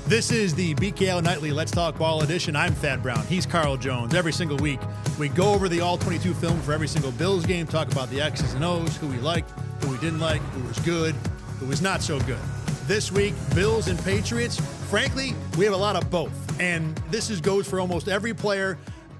This is the BKL Nightly Let's Talk Ball edition. I'm Thad Brown. He's Carl Jones. Every single week, we go over the all-22 film for every single Bills game, talk about the X's and O's, who we liked, who we didn't like, who was good, who was not so good. This week, Bills and Patriots. Frankly, we have a lot of both. And this goes for almost every player,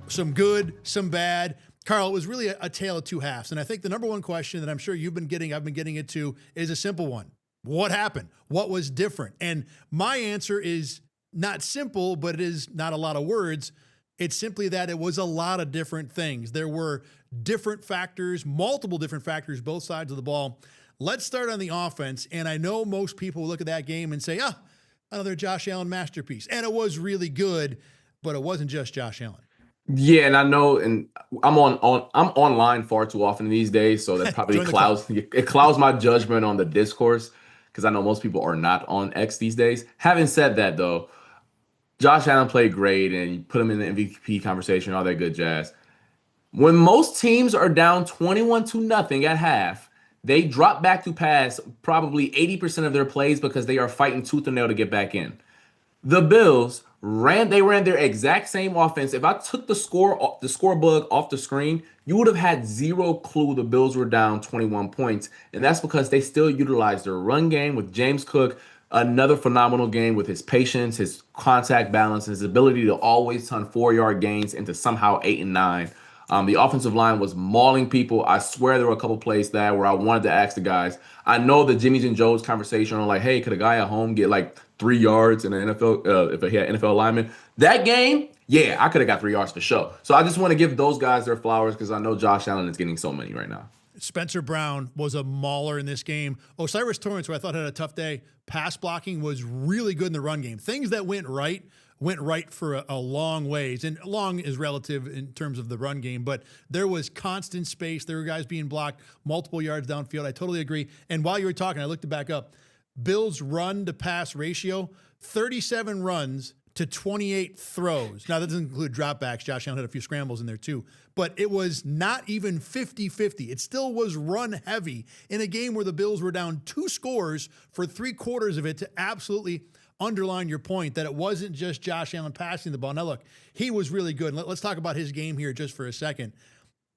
some good, some bad. Carl, it was really a tale of two halves. And I think the number one question that I'm sure you've been getting, I've been getting it too, is a simple one. What happened? What was different? And my answer is not simple, but it is not a lot of words. It's simply that it was a lot of different things. There were different factors, multiple different factors, both sides of the ball. Let's start on the offense. And I know most people will look at that game and say, another Josh Allen masterpiece. And it was really good, but it wasn't just Josh Allen. Yeah, and I know, and I'm online far too often these days, so that probably clouds my judgment on the discourse, because I know most people are not on X these days. Having said that, though, Josh Allen played great, and you put him in the MVP conversation, all that good jazz. When most teams are down 21-0 at half, they drop back to pass probably 80% of their plays because they are fighting tooth and nail to get back in. The Bills ran their exact same offense. If I took the scorebook off the screen, you would have had zero clue the Bills were down 21 points. And that's because they still utilized their run game with James Cook, another phenomenal game with his patience, his contact balance, his ability to always turn 4-yard gains into somehow 8 and 9. The offensive line was mauling people. I swear there were a couple plays there where I wanted to ask the guys. I know the Jimmy's and Joe's conversation on like, hey, could a guy at home get like 3 yards in the NFL if he had NFL linemen? That game, yeah, I could have got 3 yards for sure. So I just want to give those guys their flowers because I know Josh Allen is getting so many right now. Spencer Brown was a mauler in this game. Osiris Torrance, who I thought had a tough day, pass blocking was really good in the run game. Things that went right for a long ways. And long is relative in terms of the run game, but there was constant space. There were guys being blocked multiple yards downfield. I totally agree. And while you were talking, I looked it back up. Bills run to pass ratio, 37 runs to 28 throws. Now, that doesn't include dropbacks. Josh Allen had a few scrambles in there too. But it was not even 50-50. It still was run heavy in a game where the Bills were down 2 scores for 3/4 of it to absolutely underline your point that it wasn't just Josh Allen passing the ball. Now, look, he was really good. Let's talk about his game here just for a second.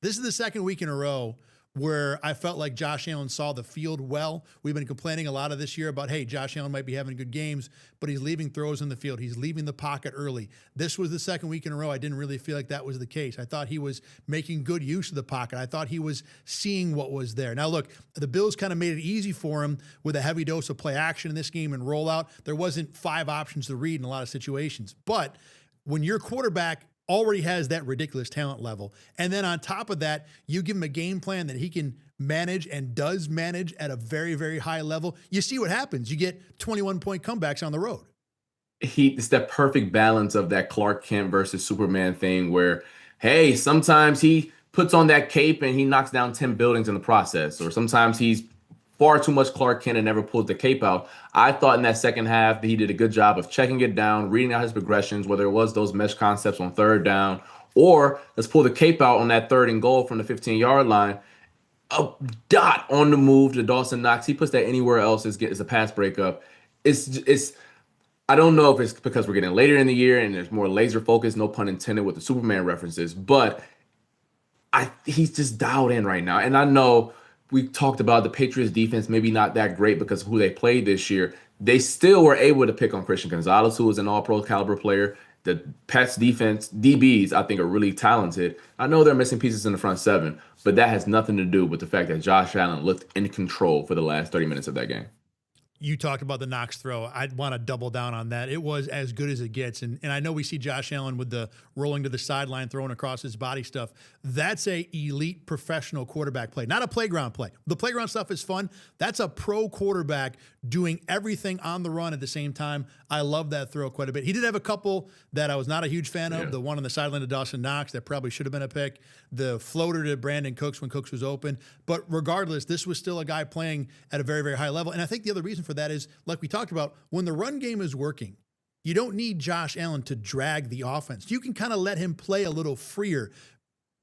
This is the second week in a row where I felt like Josh Allen saw the field well. We've been complaining a lot of this year about, hey, Josh Allen might be having good games, but he's leaving throws in the field. He's leaving the pocket early. This was the second week in a row I didn't really feel like that was the case. I thought he was making good use of the pocket. I thought he was seeing what was there. Now, look, the Bills kind of made it easy for him with a heavy dose of play action in this game and rollout. There wasn't 5 options to read in a lot of situations. But when your quarterback already has that ridiculous talent level, and then on top of that, you give him a game plan that he can manage and does manage at a very, very high level, you see what happens. You get 21-point comebacks on the road. It's that perfect balance of that Clark Kent versus Superman thing where, hey, sometimes he puts on that cape and he knocks down 10 buildings in the process, or sometimes he's far too much Clark Kent and never pulled the cape out. I thought in that second half that he did a good job of checking it down, reading out his progressions, whether it was those mesh concepts on 3rd down, or let's pull the cape out on that 3rd and goal from the 15-yard line. A dot on the move to Dawson Knox. He puts that anywhere else as a pass breakup. It's I don't know if it's because we're getting later in the year and there's more laser focus, no pun intended with the Superman references, but he's just dialed in right now. And I know we talked about the Patriots defense maybe not that great because of who they played this year. They still were able to pick on Christian Gonzalez, who was an all-pro caliber player. The Pats defense, DBs, I think are really talented. I know they're missing pieces in the front 7, but that has nothing to do with the fact that Josh Allen looked in control for the last 30 minutes of that game. You talked about the Knox throw. I'd want to double down on that. It was as good as it gets. And I know we see Josh Allen with the rolling to the sideline, throwing across his body stuff. That's a elite professional quarterback play, not a playground play. The playground stuff is fun. That's a pro quarterback doing everything on the run at the same time. I love that throw quite a bit. He did have a couple that I was not a huge fan of. The one on the sideline to Dawson Knox that probably should have been a pick. The floater to Brandon Cooks when Cooks was open. But regardless, this was still a guy playing at a very, very high level. And I think the other reason for that is, like we talked about, when the run game is working, you don't need Josh Allen to drag the offense. You can kind of let him play a little freer.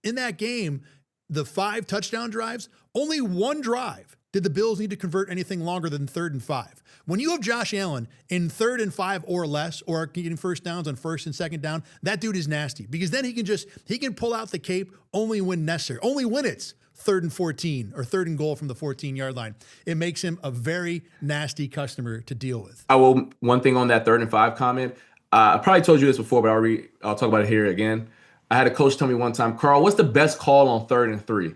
In that game, the 5 touchdown drives, only one drive did the Bills need to convert anything longer than 3rd and 5? When you have Josh Allen in 3rd and 5 or less, or getting first downs on 1st and 2nd down, that dude is nasty, because then he can pull out the cape only when necessary, only when it's 3rd and 14 or 3rd and goal from the 14-yard line. It makes him a very nasty customer to deal with. One thing on that 3rd and 5 comment, I probably told you this before, but I'll talk about it here again. I had a coach tell me one time, Carl, what's the best call on 3rd and 3?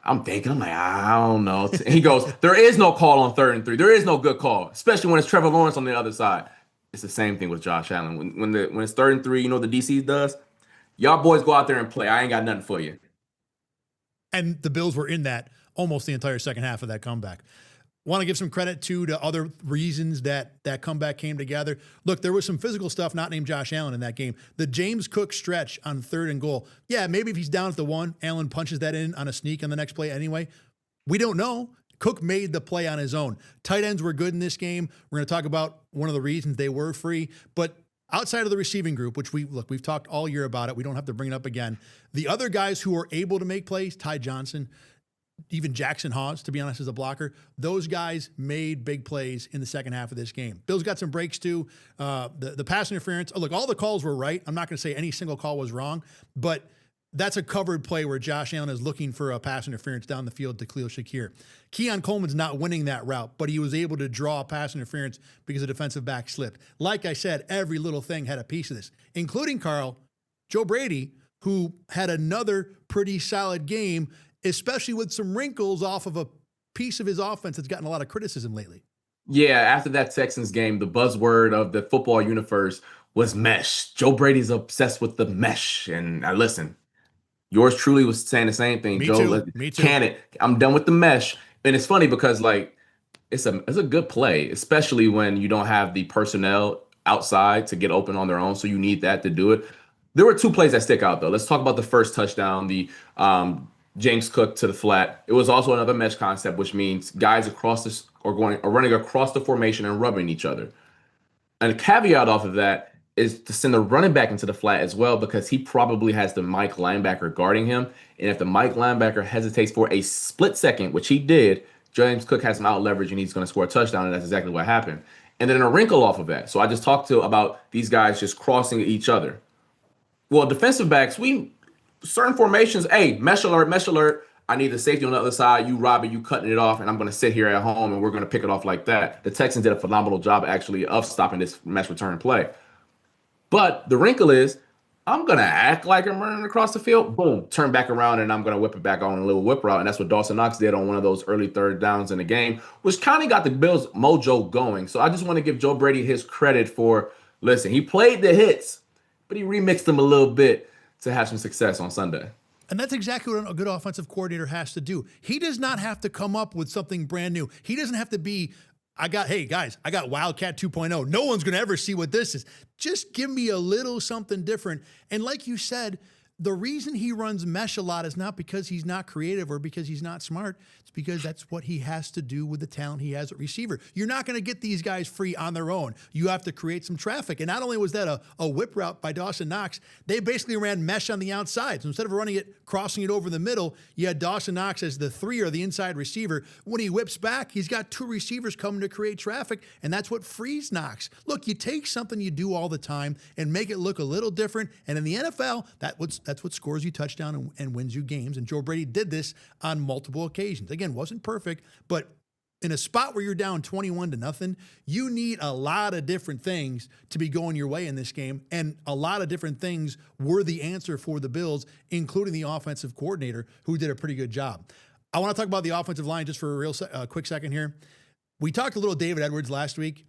I'm like, I don't know. And he goes, there is no call on 3rd and 3. There is no good call, especially when it's Trevor Lawrence on the other side. It's the same thing with Josh Allen. When it's 3rd and 3, you know what the DC does? Y'all boys go out there and play. I ain't got nothing for you. And the Bills were in that almost the entire second half of that comeback. Want to give some credit to other reasons that comeback came together. Look, there was some physical stuff not named Josh Allen in that game. The James Cook stretch on 3rd and goal. Yeah, maybe if he's down at the 1, Allen punches that in on a sneak on the next play anyway. We don't know. Cook made the play on his own. Tight ends were good in this game. We're going to talk about one of the reasons they were free. But outside of the receiving group, which we've talked all year about it. We don't have to bring it up again. The other guys who were able to make plays, Ty Johnson, even Jackson Hawes, to be honest, as a blocker, those guys made big plays in the second half of this game. Bills got some breaks too. The pass interference, look, all the calls were right. I'm not going to say any single call was wrong, but that's a covered play where Josh Allen is looking for a pass interference down the field to Khalil Shakir. Keon Coleman's not winning that route, but he was able to draw a pass interference because the defensive back slipped. Like I said, every little thing had a piece of this, including, Carl, Joe Brady, who had another pretty solid game, especially with some wrinkles off of a piece of his offense that's gotten a lot of criticism lately. Yeah, after that Texans game, the buzzword of the football universe was mesh. Joe Brady's obsessed with the mesh. And listen, yours truly was saying the same thing. Me Joe, too. Me too. Can it? I'm done with the mesh. And it's funny because, like, it's a good play, especially when you don't have the personnel outside to get open on their own. So you need that to do it. There were 2 plays that stick out, though. Let's talk about the first touchdown, the James Cook to the flat. It was also another mesh concept, which means guys across this are running across the formation and rubbing each other. And a caveat off of that is to send the running back into the flat as well, because he probably has the Mike linebacker guarding him. And if the Mike linebacker hesitates for a split second, which he did, James Cook has him out leverage and he's going to score a touchdown. And that's exactly what happened. And then a wrinkle off of that. So I just talked about these guys just crossing each other. Well, defensive backs, certain formations, hey, mesh alert. I need the safety on the other side. You robbing, you cutting it off, and I'm going to sit here at home, and we're going to pick it off like that. The Texans did a phenomenal job, actually, of stopping this mesh return play. But the wrinkle is, I'm going to act like I'm running across the field. Boom, turn back around, and I'm going to whip it back on a little whip route. And that's what Dawson Knox did on one of those early 3rd downs in the game, which kind of got the Bills' mojo going. So I just want to give Joe Brady his credit for, listen, he played the hits, but he remixed them a little bit to have some success on Sunday. And that's exactly what a good offensive coordinator has to do. He does not have to come up with something brand new. He doesn't have to be, hey guys, I got Wildcat 2.0. No one's going to ever see what this is. Just give me a little something different. And like you said, the reason he runs mesh a lot is not because he's not creative or because he's not smart. It's because that's what he has to do with the talent he has at receiver. You're not going to get these guys free on their own. You have to create some traffic. And not only was that a whip route by Dawson Knox, they basically ran mesh on the outside. So instead of running it, crossing it over the middle, you had Dawson Knox as the 3 or the inside receiver. When he whips back, he's got 2 receivers coming to create traffic, and that's what frees Knox. Look, you take something you do all the time and make it look a little different, and in the NFL, that's what scores you touchdown and wins you games. And Joe Brady did this on multiple occasions. Again, wasn't perfect, but in a spot where you're down 21-0, you need a lot of different things to be going your way in this game. And a lot of different things were the answer for the Bills, including the offensive coordinator, who did a pretty good job. I want to talk about the offensive line just for a quick second here. We talked a little David Edwards last week.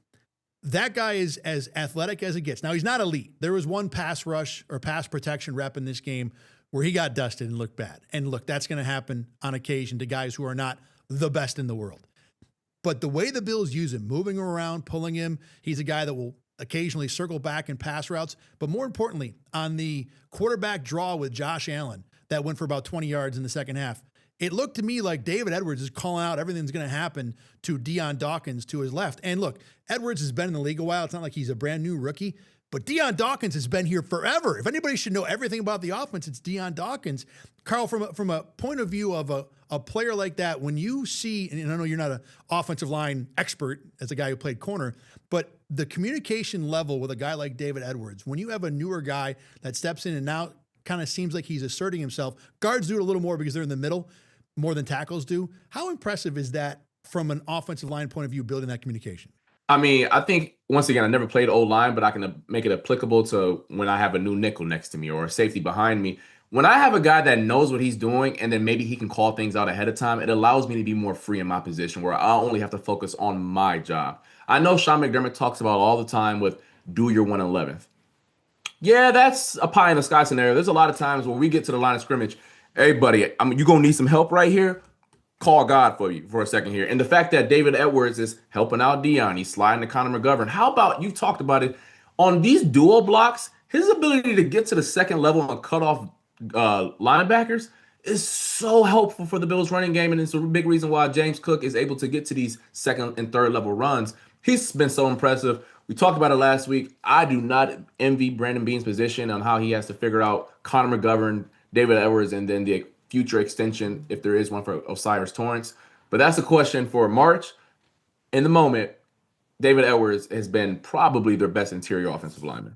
That guy is as athletic as it gets. Now, he's not elite. There was one pass rush or pass protection rep in this game where he got dusted and looked bad. And look, that's going to happen on occasion to guys who are not the best in the world. But the way the Bills use him, moving him around, pulling him, he's a guy that will occasionally circle back in pass routes. But more importantly, on the quarterback draw with Josh Allen that went for about 20 yards in the second half, it looked to me like David Edwards is calling out everything's going to happen to Deion Dawkins to his left. And look, Edwards has been in the league a while. It's not like he's a brand new rookie. But Deion Dawkins has been here forever. If anybody should know everything about the offense, it's Deion Dawkins. Carl, from a point of view of a player like that, when you see, and I know you're not an offensive line expert as a guy who played corner, but the communication level with a guy like David Edwards, when you have a newer guy that steps in and now kind of seems like he's asserting himself, guards do it a little more because they're in the middle more than tackles do. How impressive is that from an offensive line point of view, building that communication? I mean, I think, once again, I never played O-line, but I can make it applicable to when I have a new nickel next to me or a safety behind me. When I have a guy that knows what he's doing and then maybe he can call things out ahead of time, it allows me to be more free in my position where I only have to focus on my job. I know Sean McDermott talks about all the time with do your 111th. Yeah, that's a pie in the sky scenario. There's a lot of times when we get to the line of scrimmage, hey, buddy, you're going to need some help right here. Call God for you for a second here. And the fact that David Edwards is helping out Deion, he's sliding to Connor McGovern. How about, you talked about it, on these dual blocks, his ability to get to the second level and cut off linebackers is so helpful for the Bills running game. And it's a big reason why James Cook is able to get to these second and third level runs. He's been so impressive. We talked about it last week. I do not envy Brandon Beane's position on how he has to figure out Connor McGovern, David Edwards, and then the future extension, if there is one, for O'Cyrus Torrence. But that's a question for March. In the moment, David Edwards has been probably their best interior offensive lineman.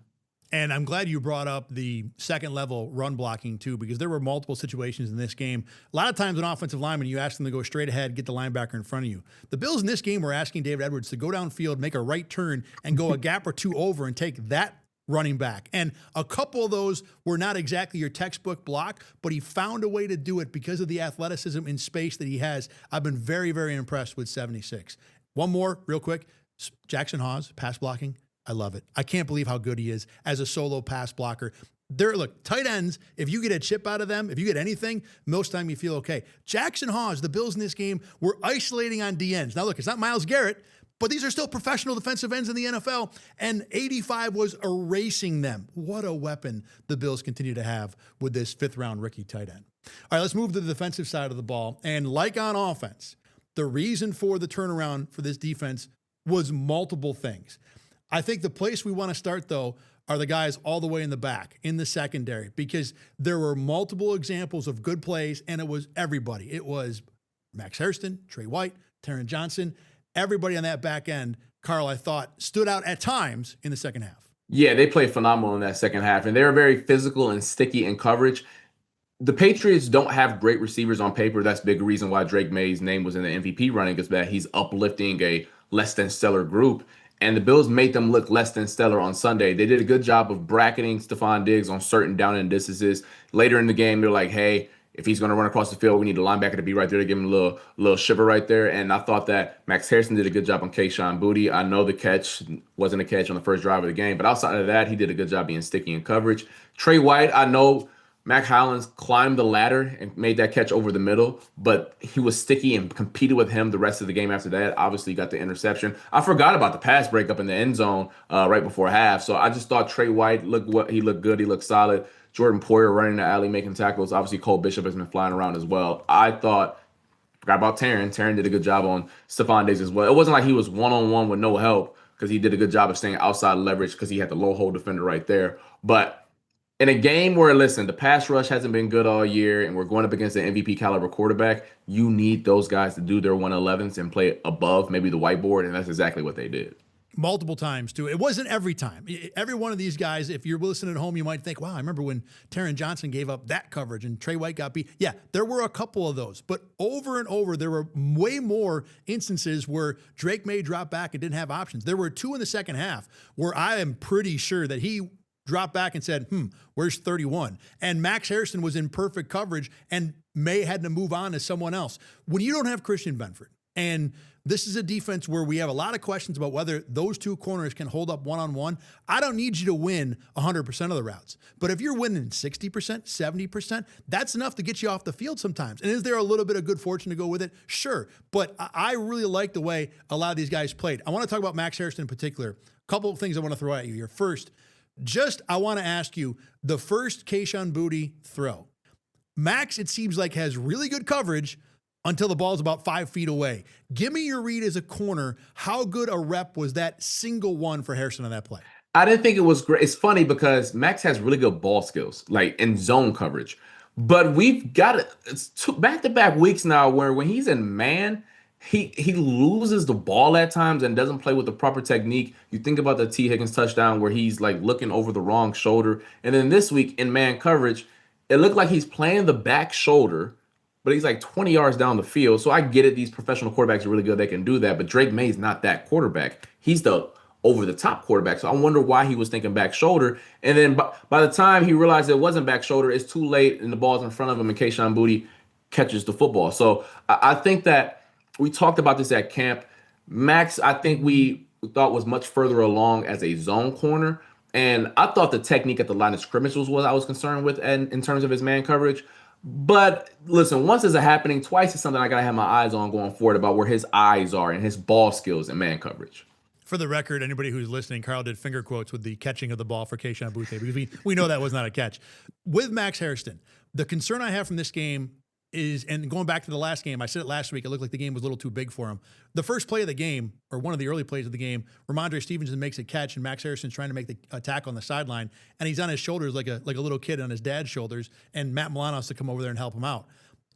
And I'm glad you brought up the second level run blocking too, because there were multiple situations in this game. A lot of times an offensive lineman, you ask them to go straight ahead, get the linebacker in front of you. The Bills in this game were asking David Edwards to go downfield, make a right turn, and go a gap or two over and take that running back. And a couple of those were not exactly your textbook block, but he found a way to do it because of the athleticism in space that he has. I've been very, very impressed with 76. One more real quick. Jackson Hawes, pass blocking. I love it. I can't believe how good he is as a solo pass blocker. Look, tight ends, if you get a chip out of them, if you get anything, most time you feel okay. Jackson Hawes, the Bills in this game were isolating on DNs. Now look, it's not Myles Garrett, but these are still professional defensive ends in the NFL, and 85 was erasing them. What a weapon the Bills continue to have with this fifth-round rookie tight end. All right, let's move to the defensive side of the ball. And like on offense, the reason for the turnaround for this defense was multiple things. I think the place we want to start, though, are the guys all the way in the back, in the secondary, because there were multiple examples of good plays, and it was everybody. It was Max Hairston, Trey White, Taron Johnson. Everybody on that back end, Carl, I thought, stood out at times in the second half. Yeah, they played phenomenal in that second half, and they were very physical and sticky in coverage. The Patriots don't have great receivers on paper. That's a big reason why Drake May's name was in the MVP running, is that he's uplifting a less than stellar group. And the Bills made them look less than stellar on Sunday. They did a good job of bracketing Stephon Diggs on certain down and distances. Later in the game, they're like, hey, if he's going to run across the field, we need the linebacker to be right there to give him a little shiver right there. And I thought that Max Harrison did a good job on Kayshon Boutte. I know the catch wasn't a catch on the first drive of the game, but outside of that, he did a good job being sticky in coverage. Trey White, I know Mac Hollins climbed the ladder and made that catch over the middle, but he was sticky and competed with him the rest of the game after that. Obviously, got the interception. I forgot about the pass breakup in the end zone right before half. So I just thought Trey White he looked good. He looked solid. Jordan Poyer running the alley, making tackles. Obviously, Cole Bishop has been flying around as well. Forgot about Taron. Taron did a good job on Stephon Diggs as well. It wasn't like he was one-on-one with no help, because he did a good job of staying outside leverage because he had the low hole defender right there. But in a game where, listen, the pass rush hasn't been good all year and we're going up against an MVP caliber quarterback, you need those guys to do their 111s and play above maybe the whiteboard, and that's exactly what they did. Multiple times, too. It wasn't every time. Every one of these guys, if you're listening at home, you might think, wow, I remember when Taron Johnson gave up that coverage and Trey White got beat. Yeah, there were a couple of those. But over and over, there were way more instances where Drake May dropped back and didn't have options. There were two in the second half where I am pretty sure that he dropped back and said, where's 31? And Max Harrison was in perfect coverage, and May had to move on to someone else. When you don't have Christian Benford, and this is a defense where we have a lot of questions about whether those two corners can hold up one-on-one. I don't need you to win 100% of the routes. But if you're winning 60%, 70%, that's enough to get you off the field sometimes. And is there a little bit of good fortune to go with it? Sure. But I really like the way a lot of these guys played. I want to talk about Max Harrison in particular. A couple of things I want to throw at you here. First, I want to ask you, the first Kayshon Boutte throw. Max, it seems like, has really good coverage until the ball's about 5 feet away. Give me your read as a corner. How good a rep was that single one for Harrison on that play? I didn't think it was great. It's funny because Max has really good ball skills, like in zone coverage. But we've got it. It's two back-to-back weeks now where when he's in man, he loses the ball at times and doesn't play with the proper technique. You think about the T. Higgins touchdown where he's like looking over the wrong shoulder, and then this week in man coverage, it looked like he's playing the back shoulder, but he's like 20 yards down the field. So I get it. These professional quarterbacks are really good. They can do that. But Drake May's not that quarterback. He's the over the top quarterback. So I wonder why he was thinking back shoulder. And then by the time he realized it wasn't back shoulder, it's too late and the ball's in front of him and Kayshon Boutte catches the football. So I think that we talked about this at camp. Max, I think we thought was much further along as a zone corner. And I thought the technique at the line of scrimmage was what I was concerned with and in terms of his man coverage. But listen, once is a happening, twice is something I gotta have my eyes on going forward about where his eyes are and his ball skills and man coverage. For the record, anybody who's listening, Carl did finger quotes with the catching of the ball for Kayshon Boutte because we know that was not a catch. With Max Hairston, the concern I have from this game is, and going back to the last game, I said it last week, it looked like the game was a little too big for him. The first play of the game, or one of the early plays of the game, Ramondre Stevenson makes a catch, and Max Harrison's trying to make the attack on the sideline, and he's on his shoulders like a little kid on his dad's shoulders, and Matt Milano has to come over there and help him out.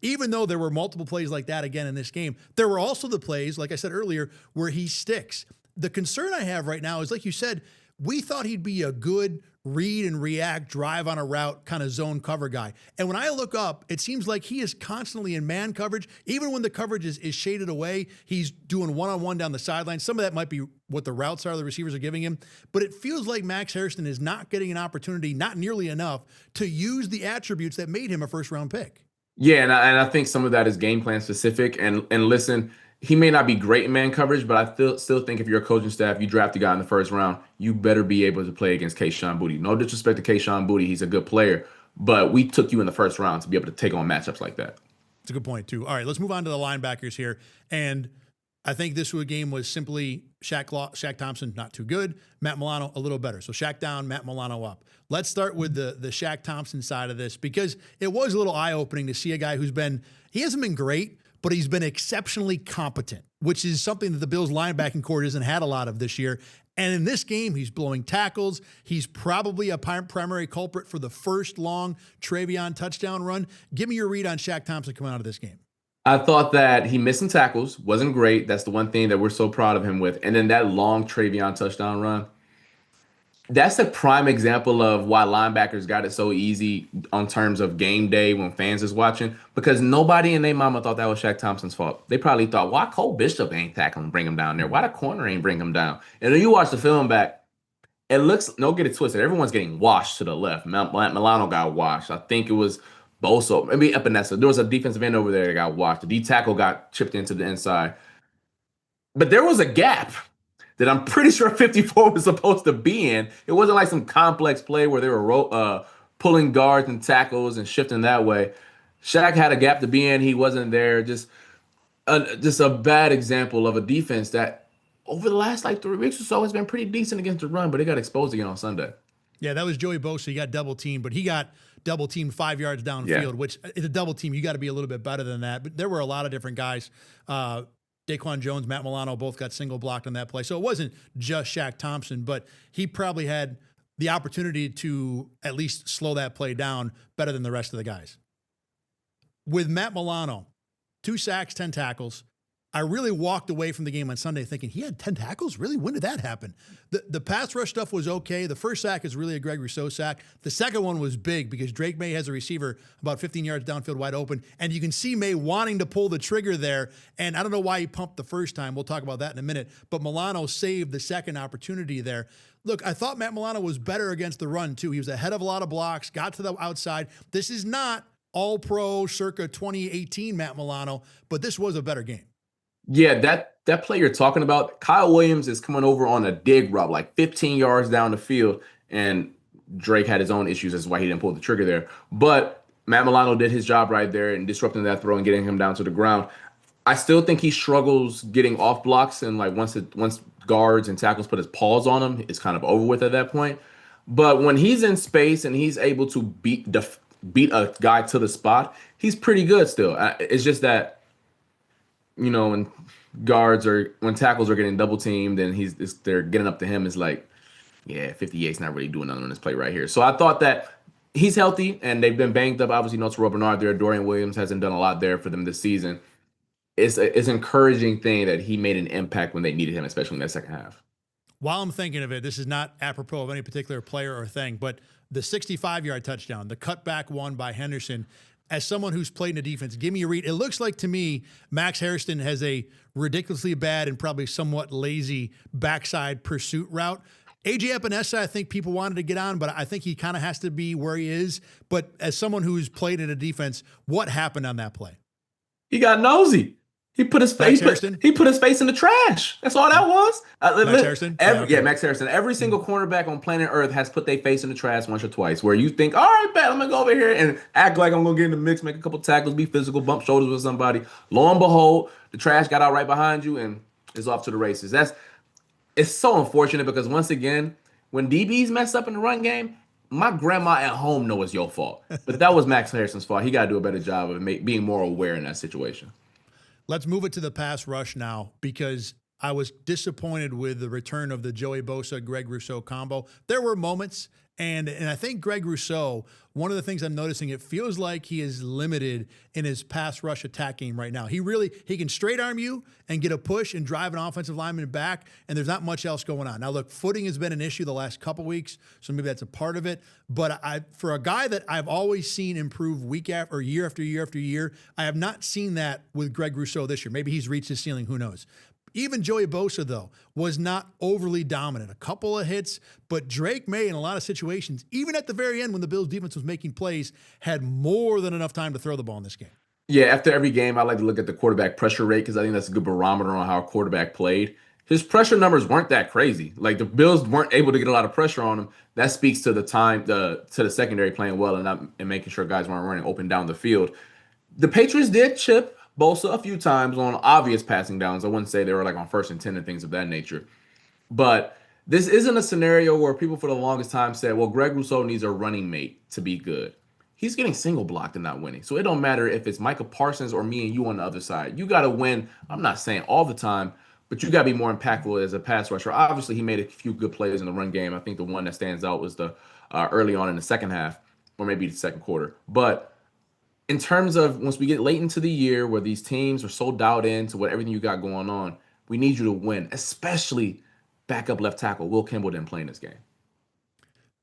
Even though there were multiple plays like that again in this game, there were also the plays, like I said earlier, where he sticks. The concern I have right now is, like you said, we thought he'd be a good read and react, drive on a route kind of zone cover guy. And when I look up, it seems like he is constantly in man coverage. Even when the coverage is shaded away, he's doing one-on-one down the sideline. Some of that might be what the routes are the receivers are giving him. But it feels like Max Hairston is not getting an opportunity, not nearly enough, to use the attributes that made him a first-round pick. Yeah, and I think some of that is game plan specific. And listen, he may not be great in man coverage, but still think if you're a coaching staff, you draft a guy in the first round, you better be able to play against Kayshon Boutte. No disrespect to Kayshon Boutte, he's a good player, but we took you in the first round to be able to take on matchups like that. It's a good point too. All right, let's move on to the linebackers here. And I think this game was simply Shaq Thompson, not too good. Matt Milano, a little better. So Shaq down, Matt Milano up. Let's start with the Shaq Thompson side of this because it was a little eye-opening to see a guy he hasn't been great, but he's been exceptionally competent, which is something that the Bills linebacking corps hasn't had a lot of this year. And in this game, he's blowing tackles. He's probably a primary culprit for the first long Travion touchdown run. Give me your read on Shaq Thompson coming out of this game. I thought that he missed some tackles, wasn't great. That's the one thing that we're so proud of him with. And then that long Travion touchdown run. That's a prime example of why linebackers got it so easy on terms of game day when fans is watching, because nobody in their mama thought that was Shaq Thompson's fault. They probably thought, why Cole Bishop ain't tackling, bring him down there? Why the corner ain't bring him down? And then you watch the film back, it looks, don't get it twisted, everyone's getting washed to the left. Milano got washed. I think it was Bosa, maybe Epinesa. There was a defensive end over there that got washed. The D tackle got chipped into the inside. But there was a gap that I'm pretty sure 54 was supposed to be in. It wasn't like some complex play where they were pulling guards and tackles and shifting that way. Shaq had a gap to be in. He wasn't there. Just a bad example of a defense that over the last like 3 weeks or so has been pretty decent against the run, but it got exposed again on Sunday. Yeah, that was Joey Bosa. He got double teamed, but he got double teamed 5 yards downfield, which is a double team. You got to be a little bit better than that. But there were a lot of different guys. Daquan Jones, Matt Milano both got single blocked on that play. So it wasn't just Shaq Thompson, but he probably had the opportunity to at least slow that play down better than the rest of the guys. With Matt Milano, 2 sacks, 10 tackles. I really walked away from the game on Sunday thinking, he had 10 tackles? Really? When did that happen? The pass rush stuff was okay. The first sack is really a Greg Rousseau sack. The second one was big because Drake May has a receiver about 15 yards downfield wide open, and you can see May wanting to pull the trigger there, and I don't know why he pumped the first time. We'll talk about that in a minute, but Milano saved the second opportunity there. Look, I thought Matt Milano was better against the run, too. He was ahead of a lot of blocks, got to the outside. This is not all-pro circa 2018 Matt Milano, but this was a better game. Yeah, that play you're talking about, Kyle Williams is coming over on a dig route, like 15 yards down the field, and Drake had his own issues. That's why he didn't pull the trigger there. But Matt Milano did his job right there and disrupting that throw and getting him down to the ground. I still think he struggles getting off blocks, and like once guards and tackles put his paws on him, it's kind of over with at that point. But when he's in space and he's able to beat a guy to the spot, he's pretty good still. It's just that, you know, when tackles are getting double teamed and they're getting up to him, it's like Yeah, 58's not really doing nothing on this play right here. So I thought that he's healthy, and they've been banged up. Obviously, no Terrell Bernard there. Dorian Williams hasn't done a lot there for them this season. It's an encouraging thing that he made an impact when they needed him, especially in that second half. While I'm thinking of it, this is not apropos of any particular player or thing, but the 65-yard touchdown, the cutback one by Henderson, as someone who's played in the defense, give me a read. It looks like to me Max Hairston has a ridiculously bad and probably somewhat lazy backside pursuit route. AJ Epinesa, I think people wanted to get on, but I think he kind of has to be where he is. But as someone who's played in a defense, what happened on that play? He got nosy. He put his face. He put his face in the trash. That's all that was. Max Harrison. Yeah, Max Harrison. Every single cornerback on planet Earth has put their face in the trash once or twice. Where you think, all right, bet I'm gonna go over here and act like I'm gonna get in the mix, make a couple tackles, be physical, bump shoulders with somebody. Lo and behold, the trash got out right behind you and is off to the races. It's so unfortunate because once again, when DBs mess up in the run game, my grandma at home know it's your fault. But that was Max Harrison's fault. He got to do a better job of being more aware in that situation. Let's move it to the pass rush now because I was disappointed with the return of the Joey Bosa, Greg Rousseau combo. There were moments, and I think Greg Rousseau, one of the things I'm noticing, it feels like he is limited in his pass rush attack game right now. He can straight arm you and get a push and drive an offensive lineman back, and there's not much else going on. Now, look, footing has been an issue the last couple weeks, so maybe that's a part of it. But for a guy that I've always seen improve week after year after year after year, I have not seen that with Greg Rousseau this year. Maybe he's reached his ceiling, who knows. Even Joey Bosa, though, was not overly dominant. A couple of hits, but Drake May, in a lot of situations, even at the very end when the Bills' defense was making plays, had more than enough time to throw the ball in this game. Yeah, after every game, I like to look at the quarterback pressure rate because I think that's a good barometer on how a quarterback played. His pressure numbers weren't that crazy. Like the Bills weren't able to get a lot of pressure on him. That speaks to to the secondary playing well and making sure guys weren't running open down the field. The Patriots did chip Bosa a few times on obvious passing downs. I wouldn't say they were like on 1st and 10 and things of that nature. But this isn't a scenario where people for the longest time said, well, Greg Rousseau needs a running mate to be good. He's getting single blocked and not winning. So it don't matter if it's Micah Parsons or me and you on the other side. You got to win. I'm not saying all the time, but you got to be more impactful as a pass rusher. Obviously, he made a few good plays in the run game. I think the one that stands out was the early on in the second half or maybe the second quarter. But in terms of once we get late into the year where these teams are so dialed into what everything you got going on, we need you to win, especially backup left tackle. Will Kimball didn't play in this game.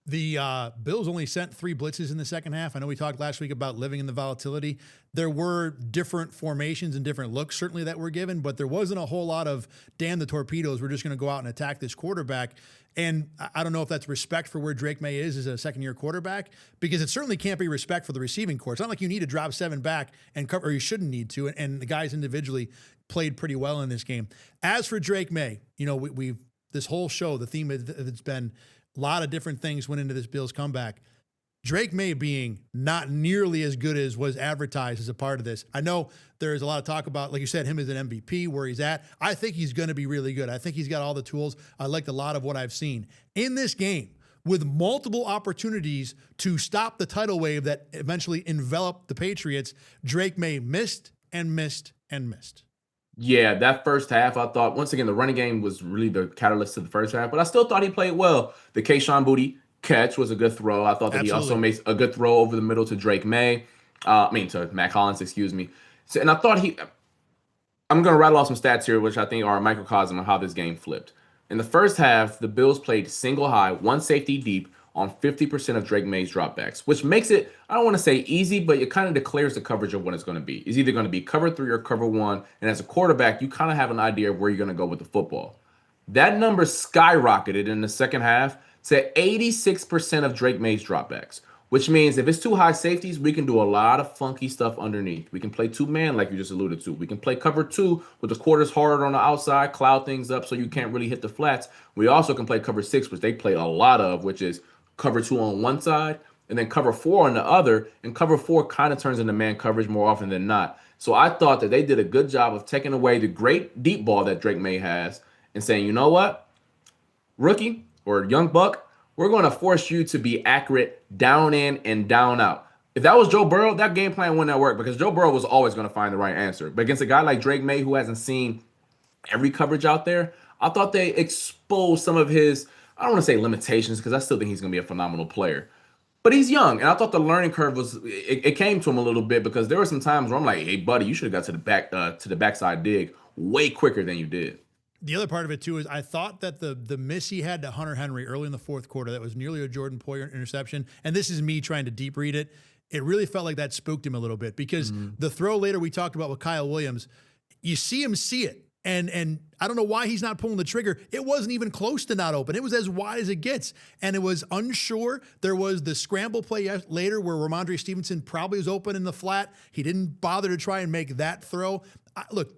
The Bills only sent 3 blitzes in the second half. I know we talked last week about living in the volatility. There were different formations and different looks certainly that were given, but there wasn't a whole lot of, damn the torpedoes, we're just going to go out and attack this quarterback. And I don't know if that's respect for where Drake May is as a second-year quarterback, because it certainly can't be respect for the receiving corps. It's not like you need to drop 7 back and cover, or you shouldn't need to, and the guys individually played pretty well in this game. As for Drake May, you know, we've this whole show, the theme it's been a lot of different things went into this Bills comeback. Drake May being not nearly as good as was advertised as a part of this. I know there's a lot of talk about, like you said, him as an MVP, where he's at. I think he's going to be really good. I think he's got all the tools. I liked a lot of what I've seen. In this game, with multiple opportunities to stop the tidal wave that eventually enveloped the Patriots, Drake May missed and missed and missed. Yeah, that first half, I thought, once again, the running game was really the catalyst to the first half, but I still thought he played well. The Kayshon Boutte catch was a good throw. I thought that He also made a good throw over the middle to Drake May. To Matt Collins, excuse me. So, and I thought I'm going to rattle off some stats here, which I think are a microcosm of how this game flipped. In the first half, the Bills played single high, 1 safety deep on 50% of Drake May's dropbacks, which makes it, I don't want to say easy, but it kind of declares the coverage of what it's going to be. It's either going to be cover 3 or cover 1. And as a quarterback, you kind of have an idea of where you're going to go with the football. That number skyrocketed in the second half to 86% of Drake May's dropbacks, which means if it's 2 high safeties, we can do a lot of funky stuff underneath. We can play 2-man like you just alluded to. We can play cover 2 with the quarters hard on the outside, cloud things up so you can't really hit the flats. We also can play cover 6, which they play a lot of, which is cover 2 on one side and then cover 4 on the other. And cover 4 kind of turns into man coverage more often than not. So I thought that they did a good job of taking away the great deep ball that Drake May has and saying, you know what, rookie or young buck, we're going to force you to be accurate down in and down out. If that was Joe Burrow, that game plan wouldn't have worked because Joe Burrow was always going to find the right answer. But against a guy like Drake May who hasn't seen every coverage out there, I thought they exposed some of his I don't want to say limitations because I still think he's going to be a phenomenal player. But he's young, and I thought the learning curve it came to him a little bit because there were some times where I'm like, "Hey, buddy, you should have got to the backside dig way quicker than you did." The other part of it too is I thought that the miss he had to Hunter Henry early in the fourth quarter, that was nearly a Jordan Poyer interception, and this is me trying to deep read it. It really felt like that spooked him a little bit because the throw later we talked about with Kyle Williams, you see him see it. And I don't know why he's not pulling the trigger. It wasn't even close to not open. It was as wide as it gets. And it was unsure. There was the scramble play later where Ramondre Stevenson probably was open in the flat. He didn't bother to try and make that throw. Look,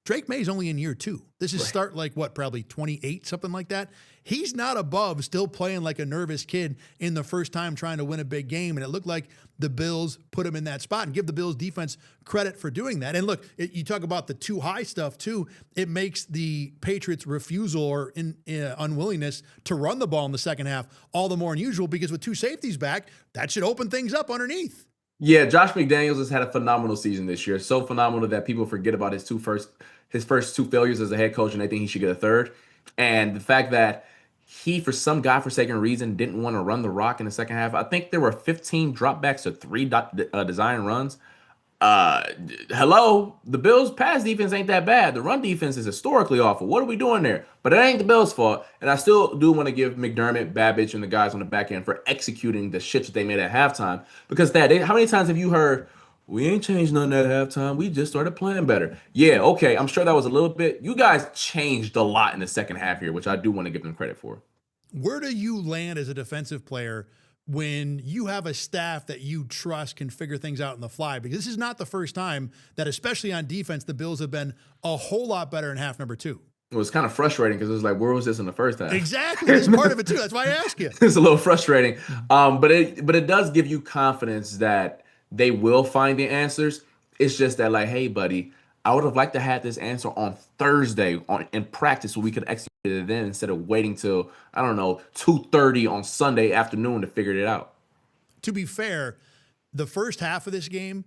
Drake May's only in year 2. This is start like what, probably 28, something like that. He's not above still playing like a nervous kid in the first time trying to win a big game. And it looked like the Bills put him in that spot, and give the Bills defense credit for doing that. And look, you talk about the too high stuff too. It makes the Patriots' refusal or unwillingness to run the ball in the second half all the more unusual, because with 2 safeties back, that should open things up underneath. Yeah, Josh McDaniels has had a phenomenal season this year. So phenomenal that people forget about his first 2 failures as a head coach, and they think he should get a third. And the fact that he, for some godforsaken reason, didn't want to run the rock in the second half. I think there were 15 dropbacks to 3 design runs. Hello, the Bills' pass defense ain't that bad. The run defense is historically awful. What are we doing there? But it ain't the Bills' fault. And I still do want to give McDermott, Babbage, and the guys on the back end for executing the shifts that they made at halftime. Because how many times have you heard, we ain't changed nothing at halftime, we just started playing better? Yeah, okay, I'm sure that was a little bit. You guys changed a lot in the second half here, which I do want to give them credit for. Where do you land as a defensive player when you have a staff that you trust can figure things out on the fly? Because this is not the first time that, especially on defense, the Bills have been a whole lot better in half number 2. It was kind of frustrating because it was like, where was this in the first half? Exactly. That's part of it too. That's why I ask you. It's a little frustrating. But it does give you confidence that they will find the answers. It's just that, like, hey, buddy, I would have liked to have this answer on Thursday in practice so we could execute it then instead of waiting till, I don't know, 2:30 on Sunday afternoon to figure it out. To be fair, the first half of this game,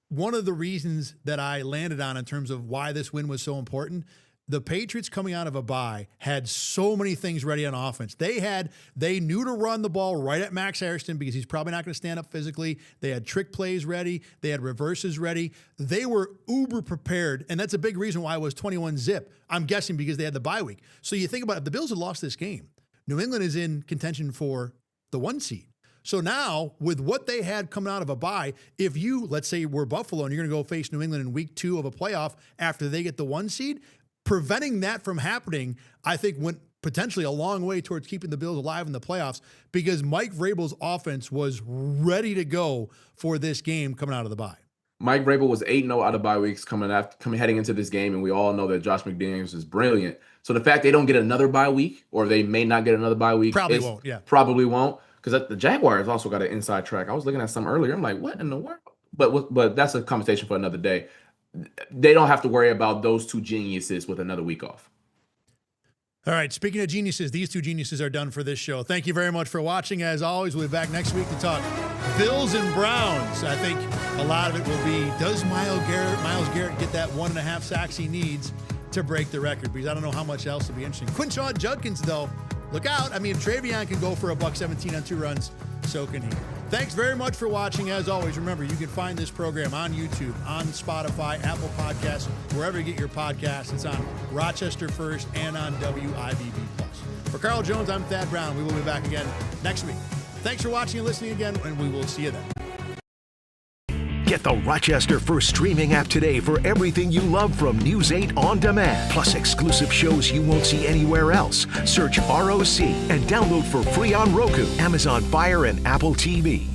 one of the reasons that I landed on in terms of why this win was so important, the Patriots coming out of a bye had so many things ready on offense. They knew to run the ball right at Max Hairston because he's probably not going to stand up physically. They had trick plays ready. They had reverses ready. They were uber prepared, and that's a big reason why it was 21-zip. I'm guessing because they had the bye week. So you think about it, if the Bills had lost this game, New England is in contention for the 1 seed. So now, with what they had coming out of a bye, if you, let's say we're Buffalo and you're going to go face New England in week 2 of a playoff after they get the 1 seed, preventing that from happening, I think, went potentially a long way towards keeping the Bills alive in the playoffs, because Mike Vrabel's offense was ready to go for this game coming out of the bye. Mike Vrabel was 8-0 out of bye weeks heading into this game, and we all know that Josh McDaniels is brilliant. So the fact they don't get another bye week, or they may not get another bye week, probably won't, because the Jaguars also got an inside track. I was looking at some earlier. I'm like, what in the world? But that's a conversation for another day. They don't have to worry about those 2 geniuses with another week off. All right, speaking of geniuses, these 2 geniuses are done for this show. Thank you very much for watching. As always, we'll be back next week to talk Bills and Browns. I think a lot of it will be, does Myles Garrett get that 1.5 sacks he needs to break the record? Because I don't know how much else will be interesting. Quinshon Judkins, though, look out. I mean, if Travion can go for $117 on 2 runs, so can he. Thanks very much for watching. As always, remember, you can find this program on YouTube, on Spotify, Apple Podcasts, wherever you get your podcasts. It's on Rochester First and on WIBB+. For Carl Jones, I'm Thad Brown. We will be back again next week. Thanks for watching and listening again, and we will see you then. Get the Rochester First streaming app today for everything you love from News 8 On Demand, plus exclusive shows you won't see anywhere else. Search ROC and download for free on Roku, Amazon Fire, and Apple TV.